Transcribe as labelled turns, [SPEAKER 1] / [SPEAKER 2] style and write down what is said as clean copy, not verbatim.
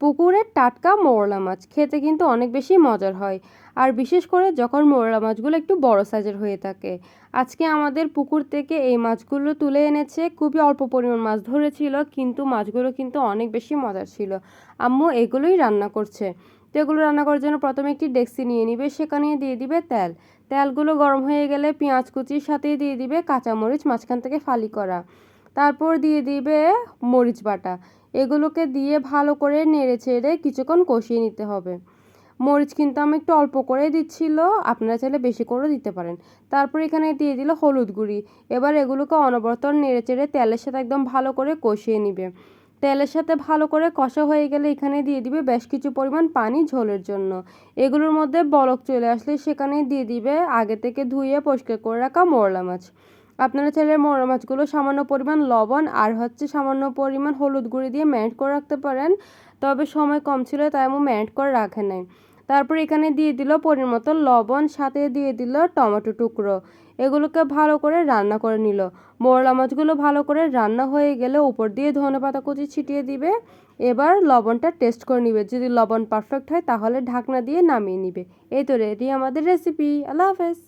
[SPEAKER 1] পুকুরের টাটকা মৌরলা মাছ খেতে কিন্তু অনেক বেশি মজার হয়, আর বিশেষ করে যখন মৌরলা মাছগুলো একটু বড় সাইজের হয়ে থাকে। আজকে আমাদের পুকুর থেকে এই মাছগুলো তুলে এনেছে, খুবই অল্প পরিমাণ মাছ ধরেছিল, কিন্তু মাছগুলো কিন্তু অনেক বেশি মজার ছিল। আম্মু এগুলোই রান্না করছে। তো এগুলো রান্না করার জন্য প্রথমে একটি ডেকচি নিয়ে নিবে, সেখানে দিয়ে দিবে তেল। তেলগুলো গরম হয়ে গেলে পেঁয়াজ কুচির সাথে দিয়ে দিবে কাঁচামরিচ মাঝখান থেকে ফালি করা, তারপর দিয়ে দিবে মরিচ বাটা। এগুলোকে দিয়ে ভালো করে নেড়ে চেড়ে কিছুক্ষণ কষিয়ে নিতে হবে। মরিচ কিন্তু আমি একটু অল্প করে দিচ্ছিল, আপনারা চাইলে বেশি করে দিতে পারেন। তারপর এখানে দিয়ে দিল হলুদ গুঁড়ি। এবার এগুলোকে অনবরত নেড়ে চেড়ে তেলের সাথে একদম ভালো করে কষিয়ে নিবে। তেলের সাথে ভালো করে কষা হয়ে গেলে এখানে দিয়ে দিবে বেশ কিছু পরিমাণ পানি ঝোলের জন্য। এগুলোর মধ্যে বলক চলে আসলে সেখানে দিয়ে দিবে আগে থেকে ধুয়ে পরিষ্কার করে রাখা মৌরলা মাছ। আপনারা চাইলে মৌরলা মাছগুলো সামান্য পরিমাণ লবণ আর সামান্য পরিমাণ হলুদ গুঁড়ি দিয়ে ম্যারিনেট করে রাখতে পারেন, তবে সময় কম ছিল তাই আমি ম্যারিনেট করে রাখে নাই। তারপর এখানে দিয়ে দিল পরিমাণ মতো লবণ, সাথে দিয়ে দিল টমেটো টুকরো। এগুলোকে ভালো করে রান্না করে নিল। মৌরলা মাছগুলো ভালো করে রান্না হয়ে গেলে উপর দিয়ে ধনেপাতা কুচি ছিটিয়ে দিবে। এবার লবণটা টেস্ট করে নিবে, যদি লবণ পারফেক্ট হয় তাহলে ঢাকনা দিয়ে নামিয়ে নিবে। এই তো রেডি আমাদের রেসিপি। আল্লাহ হাফেজ।